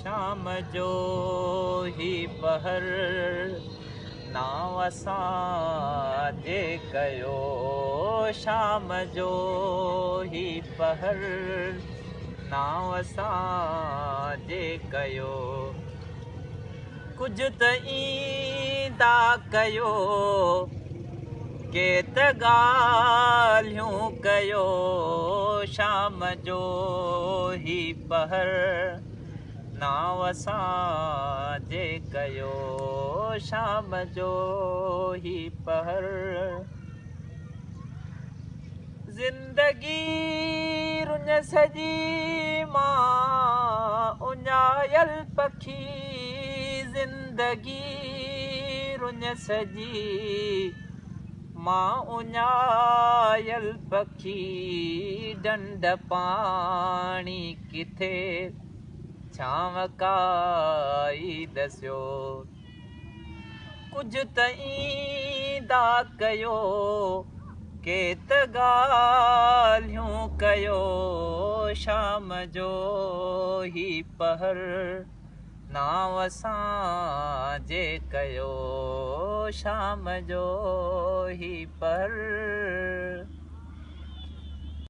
शाम जो ही पहर नाव असांजे कयो शाम जो ही पहर नाव असांजे कयो कुझु त ईंदा कयो के त ॻाल्हियूं कयो शाम जो ही पहर नाव असांजे कयो शाम जो ही पहर ज़िंदगी रुञ सजी मां उञायल पखी ज़िंदगी रुञ सजी मां उञायल पखी डंड पाणी किथे छांव काई दसियो कुझु त ईंदा कयो के त ॻाल्हियूं कयो शाम जो ही पहर नाव असांजे कयो शाम जो ही पहर